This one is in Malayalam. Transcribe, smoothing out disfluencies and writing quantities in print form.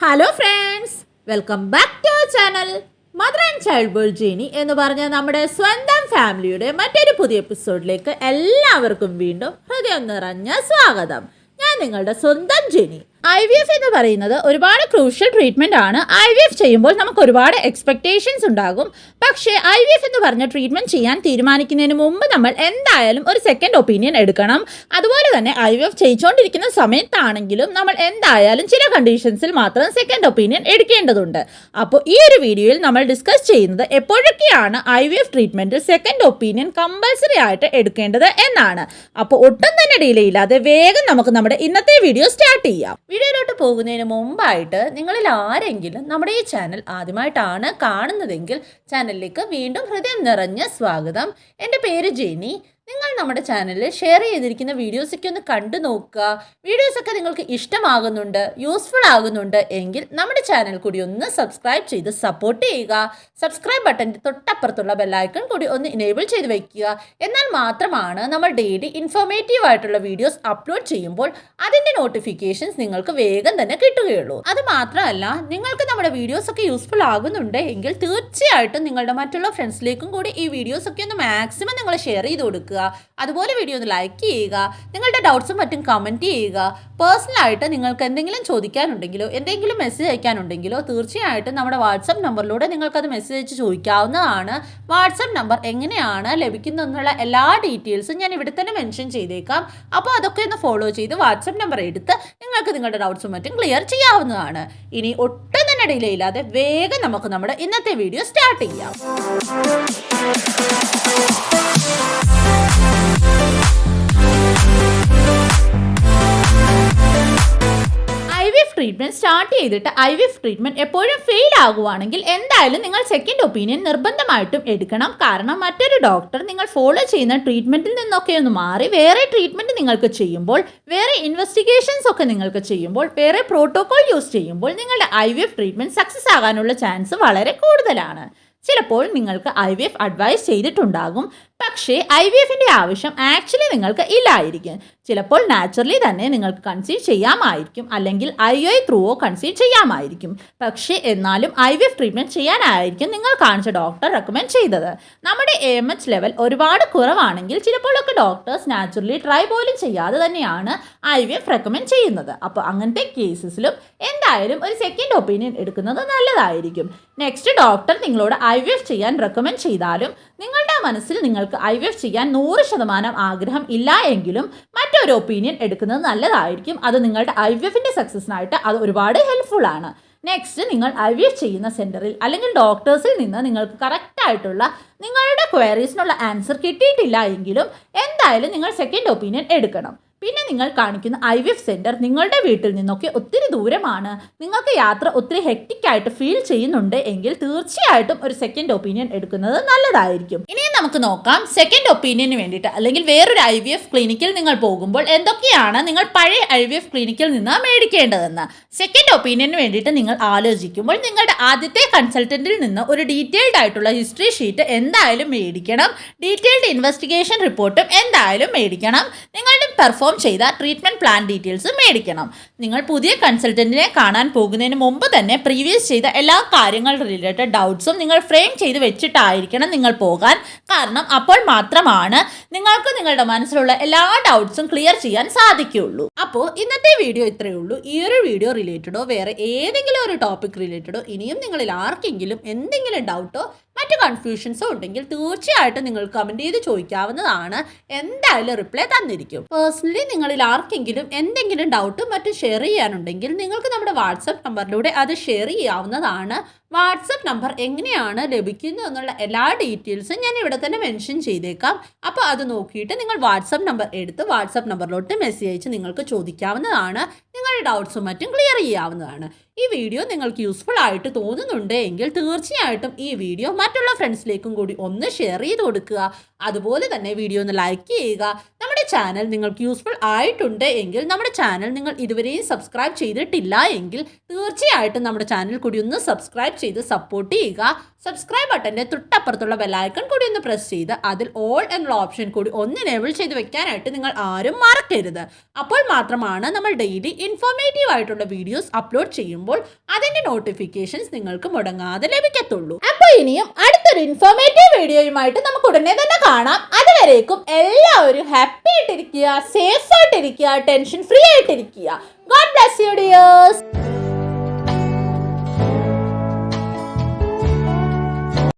Hello friends, welcome back to our channel mother and child world journey എന്ന് പറഞ്ഞ നമ്മുടെ സ്വന്തം ഫാമിലിയുടെ മറ്റൊരു പുതിയ എപ്പിസോഡിലേക്ക് എല്ലാവർക്കും വീണ്ടും ഹൃദയം നിറഞ്ഞ സ്വാഗതം. ഞാൻ നിങ്ങളുടെ സ്വന്തം ജെനി. IVF എന്ന് പറയുന്നത് ഒരുപാട് ക്രൂഷ്യൽ ട്രീറ്റ്മെൻ്റ് ആണ്. IVF ചെയ്യുമ്പോൾ നമുക്ക് ഒരുപാട് എക്സ്പെക്റ്റേഷൻസ് ഉണ്ടാകും. പക്ഷേ IVF എന്ന് പറഞ്ഞ ട്രീറ്റ്മെൻറ്റ് ചെയ്യാൻ തീരുമാനിക്കുന്നതിന് മുമ്പ് നമ്മൾ എന്തായാലും ഒരു സെക്കൻഡ് ഒപ്പീനിയൻ എടുക്കണം. അതുപോലെ തന്നെ IVF ചെയ്തുകൊണ്ടിരിക്കുന്ന സമയത്താണെങ്കിലും നമ്മൾ എന്തായാലും ചില കണ്ടീഷൻസിൽ മാത്രം സെക്കൻഡ് ഒപ്പീനിയൻ എടുക്കേണ്ടതുണ്ട്. അപ്പോൾ ഈ ഒരു വീഡിയോയിൽ നമ്മൾ ഡിസ്കസ് ചെയ്യുന്നത് എപ്പോഴൊക്കെയാണ് IVF ട്രീറ്റ്മെൻറ്റിൽ സെക്കൻഡ് ഒപ്പീനിയൻ കമ്പൽസറി ആയിട്ട് എടുക്കേണ്ടത് എന്നാണ്. അപ്പോൾ ഒട്ടും തന്നെ ഡിലേ ഇല്ലാതെ വേഗം നമുക്ക് നമ്മുടെ ഇന്നത്തെ വീഡിയോ സ്റ്റാർട്ട് ചെയ്യാം. വീഡിയോയിലോട്ട് പോകുന്നതിന് മുമ്പായിട്ട് നിങ്ങളിൽ ആരെങ്കിലും നമ്മുടെ ഈ ചാനൽ ആദ്യമായിട്ടാണ് കാണുന്നതെങ്കിൽ ചാനലിലേക്ക് വീണ്ടും ഹൃദയം നിറഞ്ഞ സ്വാഗതം. എൻ്റെ പേര് ജെനി. നിങ്ങൾ നമ്മുടെ ചാനലിൽ ഷെയർ ചെയ്തിരിക്കുന്ന വീഡിയോസൊക്കെ ഒന്ന് കണ്ടു നോക്കുക. വീഡിയോസൊക്കെ നിങ്ങൾക്ക് ഇഷ്ടമാകുന്നുണ്ട്, യൂസ്ഫുൾ ആകുന്നുണ്ട് എങ്കിൽ നമ്മുടെ ചാനൽ കൂടി ഒന്ന് സബ്സ്ക്രൈബ് ചെയ്ത് സപ്പോർട്ട് ചെയ്യുക. സബ്സ്ക്രൈബ് ബട്ടൻ്റെ തൊട്ടപ്പുറത്തുള്ള ബെല്ലൈക്കൺ കൂടി ഒന്ന് ഇനേബിൾ ചെയ്ത് വയ്ക്കുക. എന്നാൽ മാത്രമാണ് നമ്മൾ ഡെയിലി ഇൻഫോർമേറ്റീവ് ആയിട്ടുള്ള വീഡിയോസ് അപ്ലോഡ് ചെയ്യുമ്പോൾ അതിൻ്റെ നോട്ടിഫിക്കേഷൻസ് നിങ്ങൾക്ക് വേഗം തന്നെ കിട്ടുകയുള്ളൂ. അത് മാത്രമല്ല, നിങ്ങൾക്ക് നമ്മുടെ വീഡിയോസൊക്കെ യൂസ്ഫുൾ ആകുന്നുണ്ട് എങ്കിൽ തീർച്ചയായിട്ടും നിങ്ങളുടെ മറ്റുള്ള ഫ്രണ്ട്സിലേക്കും കൂടി ഈ വീഡിയോസൊക്കെ ഒന്ന് മാക്സിമം നിങ്ങൾ ഷെയർ ചെയ്ത് കൊടുക്കുക. അതുപോലെ വീഡിയോ ഒന്ന് ലൈക്ക് ചെയ്യുക. നിങ്ങളുടെ ഡൗട്ട്സും മറ്റും കമൻറ്റ് ചെയ്യുക. പേഴ്സണലായിട്ട് നിങ്ങൾക്ക് എന്തെങ്കിലും ചോദിക്കാനുണ്ടെങ്കിലോ എന്തെങ്കിലും മെസ്സേജ് അയക്കാനുണ്ടെങ്കിലോ തീർച്ചയായിട്ടും നമ്മുടെ വാട്സപ്പ് നമ്പറിലൂടെ നിങ്ങൾക്കത് മെസ്സേജ് അയച്ച് ചോദിക്കാവുന്നതാണ്. വാട്സപ്പ് നമ്പർ എങ്ങനെയാണ് ലഭിക്കുന്നതെന്നുള്ള എല്ലാ ഡീറ്റെയിൽസും ഞാൻ ഇവിടെ തന്നെ മെൻഷൻ ചെയ്തേക്കാം. അപ്പോൾ അതൊക്കെ ഒന്ന് ഫോളോ ചെയ്ത് വാട്സപ്പ് നമ്പർ എടുത്ത് നിങ്ങൾക്ക് നിങ്ങളുടെ ഡൗട്ട്സും മറ്റും ക്ലിയർ ചെയ്യാവുന്നതാണ്. ഇനി ഒട്ടും തന്നെ ഡിലേ ഇല്ലാതെ വേഗം നമുക്ക് നമ്മുടെ ഇന്നത്തെ വീഡിയോ സ്റ്റാർട്ട് ചെയ്യാം. IVF ട്രീറ്റ്മെൻറ്റ് സ്റ്റാർട്ട് ചെയ്തിട്ട് IVF ട്രീറ്റ്മെൻറ്റ് എപ്പോഴും ഫെയിൽ ആകുവാണെങ്കിൽ എന്തായാലും നിങ്ങൾ സെക്കൻഡ് ഒപ്പീനിയൻ നിർബന്ധമായിട്ടും എടുക്കണം. കാരണം മറ്റൊരു ഡോക്ടർ നിങ്ങൾ ഫോളോ ചെയ്യുന്ന ട്രീറ്റ്മെൻറ്റിൽ നിന്നൊക്കെ ഒന്ന് മാറി വേറെ ട്രീറ്റ്മെൻറ്റ് നിങ്ങൾക്ക് ചെയ്യുമ്പോൾ, വേറെ ഇൻവെസ്റ്റിഗേഷൻസ് ഒക്കെ നിങ്ങൾക്ക് ചെയ്യുമ്പോൾ, വേറെ പ്രോട്ടോകോൾ യൂസ് ചെയ്യുമ്പോൾ നിങ്ങളുടെ IVF ട്രീറ്റ്മെൻറ്റ് സക്സസ് ആകാനുള്ള ചാൻസ് വളരെ കൂടുതലാണ്. ചിലപ്പോൾ നിങ്ങൾക്ക് IVF അഡ്വൈസ് ചെയ്തിട്ടുണ്ടാകും, പക്ഷേ IVFൻ്റെ ആവശ്യം ആക്ച്വലി നിങ്ങൾക്ക് ഇല്ലായിരിക്കും. ചിലപ്പോൾ നാച്ചുറലി തന്നെ നിങ്ങൾക്ക് കൺസീവ് ചെയ്യാമായിരിക്കും, അല്ലെങ്കിൽ IUI ത്രൂവോ കൺസീവ് ചെയ്യാമായിരിക്കും. പക്ഷേ എന്നാലും IVF ട്രീറ്റ്മെൻറ്റ് ചെയ്യാനായിരിക്കും നിങ്ങൾ കാണിച്ച ഡോക്ടർ റെക്കമെൻഡ് ചെയ്തത്. നമ്മുടെ AMH ലെവൽ ഒരുപാട് കുറവാണെങ്കിൽ ചിലപ്പോഴൊക്കെ ഡോക്ടേഴ്സ് നാച്ചുറലി ട്രൈ പോലും ചെയ്യാതെ തന്നെയാണ് IVF റെക്കമെൻഡ് ചെയ്യുന്നത്. അപ്പോൾ അങ്ങനത്തെ കേസസിലും എന്തായാലും ഒരു സെക്കൻഡ് ഒപ്പീനിയൻ എടുക്കുന്നത് നല്ലതായിരിക്കും. നെക്സ്റ്റ് ഡോക്ടർ നിങ്ങളോട് IVF ചെയ്യാൻ റെക്കമെൻഡ് ചെയ്താലും നിങ്ങളുടെ മനസ്സിൽ നിങ്ങൾക്ക് IVF ചെയ്യാൻ 100% ആഗ്രഹം ഇല്ല എങ്കിലും മറ്റൊരു ഒപ്പീനിയൻ എടുക്കുന്നത് നല്ലതായിരിക്കും. അത് നിങ്ങളുടെ IVFൻ്റെ സക്സസിനായിട്ട് അത് ഒരുപാട് ഹെൽപ്ഫുൾ ആണ്. നെക്സ്റ്റ്, നിങ്ങൾ IVF ചെയ്യുന്ന സെൻറ്ററിൽ അല്ലെങ്കിൽ ഡോക്ടേഴ്സിൽ നിന്ന് നിങ്ങൾക്ക് കറക്റ്റായിട്ടുള്ള നിങ്ങളുടെ ക്വയറീസിനുള്ള ആൻസർ കിട്ടിയിട്ടില്ല എങ്കിലും എന്തായാലും നിങ്ങൾ സെക്കൻഡ് ഒപ്പീനിയൻ എടുക്കണം. പിന്നെ നിങ്ങൾ കാണിക്കുന്ന IVF സെൻറ്റർ നിങ്ങളുടെ വീട്ടിൽ നിന്നൊക്കെ ഒത്തിരി ദൂരമാണ്, നിങ്ങൾക്ക് യാത്ര ഒത്തിരി ഹെക്റ്റിക്കായിട്ട് ഫീൽ ചെയ്യുന്നുണ്ട് എങ്കിൽ തീർച്ചയായിട്ടും ഒരു സെക്കൻഡ് ഒപ്പീനിയൻ എടുക്കുന്നത് നല്ലതായിരിക്കും. ഇനിയും നമുക്ക് നോക്കാം സെക്കൻഡ് ഒപ്പീനിയന് വേണ്ടിയിട്ട് അല്ലെങ്കിൽ വേറൊരു IVF ക്ലിനിക്കിൽ നിങ്ങൾ പോകുമ്പോൾ എന്തൊക്കെയാണ് നിങ്ങൾ പഴയ IVF ക്ലിനിക്കിൽ നിന്ന് മേടിക്കേണ്ടതെന്ന്. സെക്കൻഡ് ഒപ്പീനിയന് വേണ്ടിയിട്ട് നിങ്ങൾ ആലോചിക്കുമ്പോൾ നിങ്ങളുടെ ആദ്യത്തെ കൺസൾട്ടൻറ്റിൽ നിന്ന് ഒരു ഡീറ്റെയിൽഡ് ആയിട്ടുള്ള ഹിസ്റ്ററി ഷീറ്റ് എന്തായാലും മേടിക്കണം. ഡീറ്റെയിൽഡ് ഇൻവെസ്റ്റിഗേഷൻ റിപ്പോർട്ടും എന്തായാലും മേടിക്കണം. നിങ്ങളുടെ പെർഫോം ചെയ്ത ട്രീറ്റ്മെൻറ്റ് പ്ലാൻ ഡീറ്റെയിൽസ് മേടിക്കണം. നിങ്ങൾ പുതിയ കൺസൾട്ടൻറ്റിനെ കാണാൻ പോകുന്നതിന് മുമ്പ് തന്നെ പ്രീവിയസ് ചെയ്ത എല്ലാ കാര്യങ്ങൾ റിലേറ്റഡ് ഡൗട്ട്സും നിങ്ങൾ ഫ്രെയിം ചെയ്ത് വെച്ചിട്ടായിരിക്കണം നിങ്ങൾ പോകാൻ. കാരണം അപ്പോൾ മാത്രമാണ് നിങ്ങൾക്ക് നിങ്ങളുടെ മനസ്സിലുള്ള എല്ലാ ഡൗട്ട്സും ക്ലിയർ ചെയ്യാൻ സാധിക്കുകയുള്ളൂ. അപ്പോൾ ഇന്നത്തെ വീഡിയോ ഇത്രയേ ഉള്ളൂ. ഈ ഒരു വീഡിയോ റിലേറ്റഡോ വേറെ ഏതെങ്കിലും ഒരു ടോപ്പിക് റിലേറ്റഡോ ഇനിയും നിങ്ങളിൽ ആർക്കെങ്കിലും എന്തെങ്കിലും ഡൗട്ടോ മറ്റ് കൺഫ്യൂഷൻസോ ഉണ്ടെങ്കിൽ തീർച്ചയായിട്ടും നിങ്ങൾ കമൻറ്റ് ചെയ്ത് ചോദിക്കാവുന്നതാണ്. എന്തായാലും റിപ്ലൈ തന്നിരിക്കും. പേഴ്സണലി നിങ്ങളിൽ ആർക്കെങ്കിലും എന്തെങ്കിലും ഡൗട്ടും മറ്റും ഷെയർ ചെയ്യാനുണ്ടെങ്കിൽ നിങ്ങൾക്ക് നമ്മുടെ വാട്സപ്പ് നമ്പറിലൂടെ അത് ഷെയർ ചെയ്യാവുന്നതാണ്. വാട്സപ്പ് നമ്പർ എങ്ങനെയാണ് ലഭിക്കുന്നത് എന്നുള്ള എല്ലാ ഡീറ്റെയിൽസും ഞാൻ ഇവിടെ തന്നെ മെൻഷൻ ചെയ്തേക്കാം. അപ്പോൾ അത് നോക്കിയിട്ട് നിങ്ങൾ വാട്സപ്പ് നമ്പർ എടുത്ത് വാട്സപ്പ് നമ്പറിലോട്ട് മെസ്സേജ് അയച്ച് നിങ്ങൾക്ക് ചോദിക്കാവുന്നതാണ്. നിങ്ങളുടെ ഡൗട്ട്സും മറ്റും ക്ലിയർ ചെയ്യാവുന്നതാണ്. ഈ വീഡിയോ നിങ്ങൾക്ക് യൂസ്ഫുൾ ആയിട്ട് തോന്നുന്നുണ്ട് എങ്കിൽ തീർച്ചയായിട്ടും ഈ വീഡിയോ മറ്റുള്ള ഫ്രണ്ട്സിലേക്കും കൂടി ഒന്ന് ഷെയർ ചെയ്ത് കൊടുക്കുക. അതുപോലെ തന്നെ വീഡിയോ ഒന്ന് ലൈക്ക് ചെയ്യുക. നമ്മുടെ ചാനൽ നിങ്ങൾക്ക് യൂസ്ഫുൾ ആയിട്ടുണ്ട് എങ്കിൽ നമ്മുടെ ചാനൽ നിങ്ങൾ ഇതുവരെയും സബ്സ്ക്രൈബ് ചെയ്തിട്ടില്ല എങ്കിൽ തീർച്ചയായിട്ടും നമ്മുടെ ചാനൽ കൂടി ഒന്ന് സബ്സ്ക്രൈബ് ചെയ്ത് സപ്പോർട്ട് ചെയ്യുക. സബ്സ്ക്രൈബ് ബട്ടൻ്റെ തൊട്ടപ്പുറത്തുള്ള ബെല്ലൈക്കൺ കൂടി ഒന്ന് പ്രസ് ചെയ്ത് അതിൽ ഓൾ എന്നുള്ള ഓപ്ഷൻ കൂടി ഒന്ന് എനേബിൾ ചെയ്ത് വെക്കാനായിട്ട് നിങ്ങൾ ആരും മറക്കരുത്. അപ്പോൾ മാത്രമാണ് നമ്മൾ ഡെയിലി ഇൻഫോർമേറ്റീവ് ആയിട്ടുള്ള വീഡിയോസ് അപ്ലോഡ് ചെയ്യുമ്പോൾ അതിൻ്റെ നോട്ടിഫിക്കേഷൻസ് നിങ്ങൾക്ക് മുടങ്ങാതെ ലഭിക്കത്തുള്ളൂ. അപ്പോൾ ഇനിയും അടുത്തൊരു ഇൻഫോർമേറ്റീവ് വീഡിയോയുമായിട്ട് നമുക്ക് ഉടനെ തന്നെ കാണാം. അതുവരേക്കും എല്ലാവരും ഹാപ്പി ആയിട്ടിരിക്കുക, സേഫ് ആയിട്ടിരിക്കുക, ടെൻഷൻ ഫ്രീ ആയിട്ടിരിക്കുക. God bless you dears.